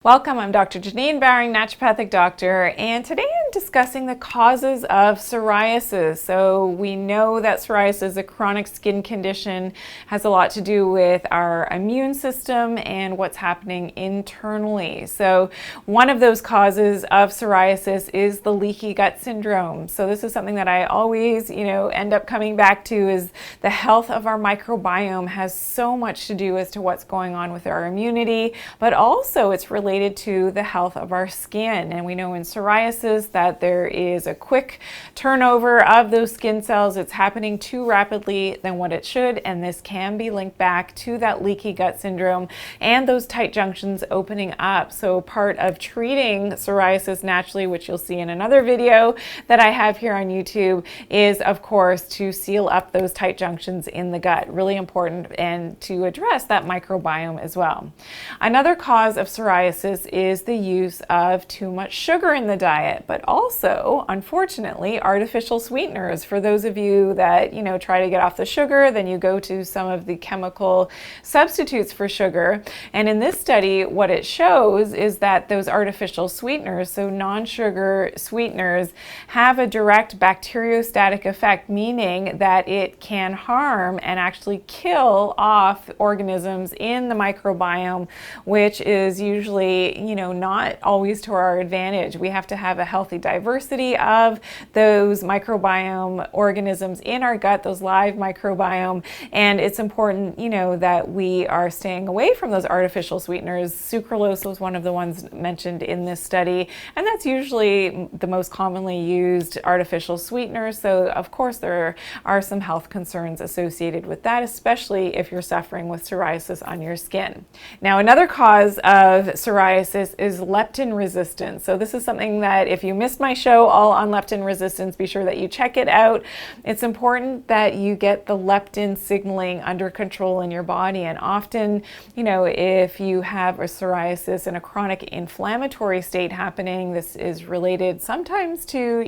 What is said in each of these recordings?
Welcome, I'm Dr. Janine Bowring, naturopathic doctor, and today I'm discussing the causes of psoriasis. So we know that psoriasis, a chronic skin condition, has a lot to do with our immune system and what's happening internally. So one of those causes of psoriasis is the leaky gut syndrome. So this is something that I always, end up coming back to, is the health of our microbiome has so much to do as to what's going on with our immunity, but also it's related to the health of our skin. And we know in psoriasis that there is a quick turnover of those skin cells. It's happening too rapidly than what it should, and this can be linked back to that leaky gut syndrome and those tight junctions opening up. So part of treating psoriasis naturally, which you'll see in another video that I have here on YouTube, is of course to seal up those tight junctions in the gut. Really important, and to address that microbiome as well. Another cause of psoriasis is the use of too much sugar in the diet, but also, unfortunately, artificial sweeteners. For those of you that, try to get off the sugar, then you go to some of the chemical substitutes for sugar. And in this study, what it shows is that those artificial sweeteners, so non-sugar sweeteners, have a direct bacteriostatic effect, meaning that it can harm and actually kill off organisms in the microbiome, which is usually not always to our advantage. We have to have a healthy diversity of those microbiome organisms in our gut, those live microbiome, and it's important, that we are staying away from those artificial sweeteners. Sucralose was one of the ones mentioned in this study, and that's usually the most commonly used artificial sweetener. So of course there are some health concerns associated with that, especially if you're suffering with psoriasis on your skin. Now, another cause of psoriasis is leptin resistance. So this is something that, if you missed my show all on leptin resistance, be sure that you check it out. It's important that you get the leptin signaling under control in your body. And often, if you have a psoriasis and a chronic inflammatory state happening, this is related sometimes to,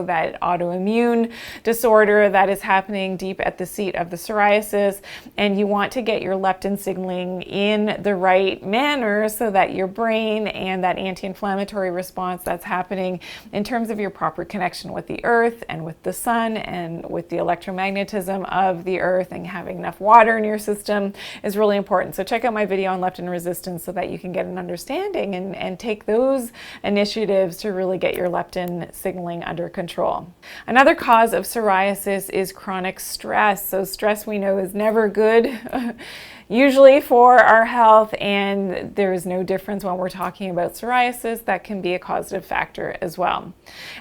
that autoimmune disorder that is happening deep at the seat of the psoriasis. And you want to get your leptin signaling in the right manner so that your brain and that anti-inflammatory response that's happening in terms of your proper connection with the earth and with the sun and with the electromagnetism of the earth and having enough water in your system is really important. So check out my video on leptin resistance so that you can get an understanding and take those initiatives to really get your leptin signaling under control. Another cause of psoriasis is chronic stress. So stress, we know, is never good usually for our health, and there is no difference when we're talking about psoriasis. That can be a causative factor as well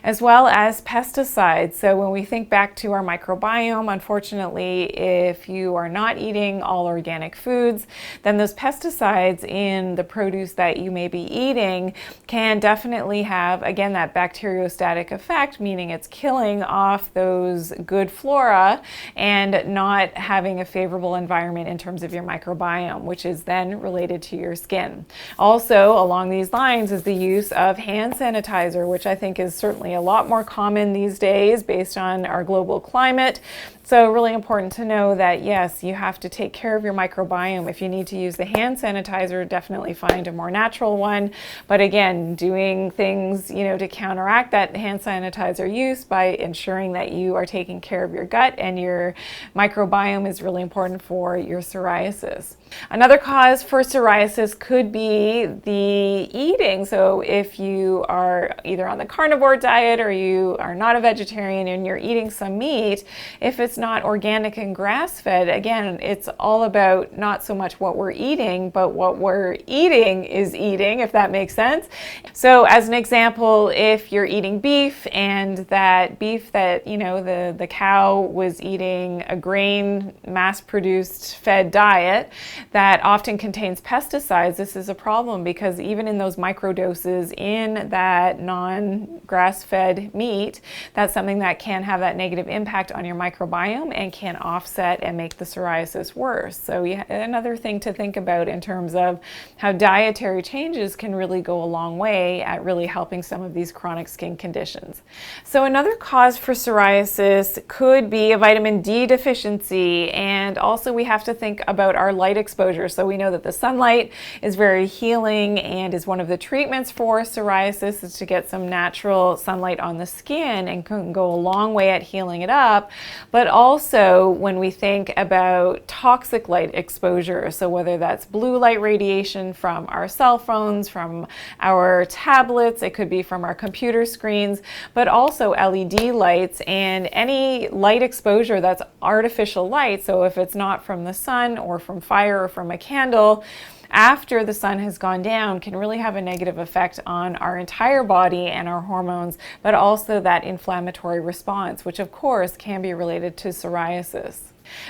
as pesticides. So when we think back to our microbiome, unfortunately, if you are not eating all organic foods, then those pesticides in the produce that you may be eating can definitely have, again, that bacteriostatic effect, meaning it's killing off those good flora and not having a favorable environment in terms of your microbiome, which is then related to your skin. Also, along these lines is the use of hand sanitizer, which I think is certainly a lot more common these days based on our global climate. So really important to know that, yes, you have to take care of your microbiome. If you need to use the hand sanitizer, definitely find a more natural one. But again, doing things, to counteract that hand sanitizer use by ensuring that you are taking care of your gut and your microbiome is really important for your psoriasis. Another cause for psoriasis could be the eating. So if you are either on the carnivore diet or you are not a vegetarian and you're eating some meat, if it's not organic and grass-fed, again, it's all about not so much what we're eating, but what we're eating is eating, if that makes sense. So as an example, if you're eating beef and that beef that, the cow was eating a grain mass-produced fed diet that often contains pesticides, this is a problem because even in those microdoses in that non-grass-fed meat, that's something that can have that negative impact on your microbiome microbiome and can offset and make the psoriasis worse. So another thing to think about in terms of how dietary changes can really go a long way at really helping some of these chronic skin conditions. So another cause for psoriasis could be a vitamin D deficiency, and also we have to think about our light exposure. So we know that the sunlight is very healing, and is one of the treatments for psoriasis is to get some natural sunlight on the skin, and can go a long way at healing it up. But also when we think about toxic light exposure, so whether that's blue light radiation from our cell phones, from our tablets, it could be from our computer screens, but also LED lights and any light exposure that's artificial light. So if it's not from the sun or from fire or from a candle, after the sun has gone down, can really have a negative effect on our entire body and our hormones, but also that inflammatory response, which of course can be related to psoriasis.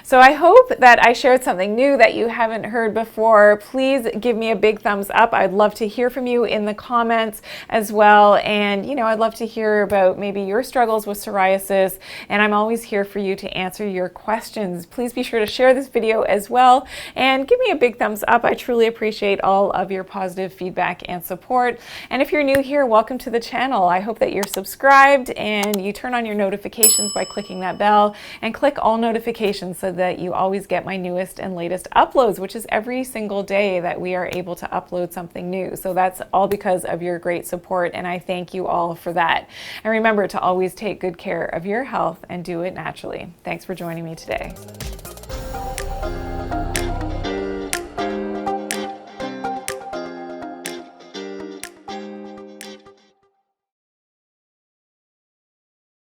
So I hope that I shared something new that you haven't heard before. Please give me a big thumbs up. I'd love to hear from you in the comments as well. And, I'd love to hear about maybe your struggles with psoriasis. And I'm always here for you to answer your questions. Please be sure to share this video as well. And give me a big thumbs up. I truly appreciate all of your positive feedback and support. And if you're new here, welcome to the channel. I hope that you're subscribed and you turn on your notifications by clicking that bell, and click all notifications so that you always get my newest and latest uploads, which is every single day that we are able to upload something new. So that's all because of your great support, and I thank you all for that. And remember to always take good care of your health and do it naturally. Thanks for joining me today.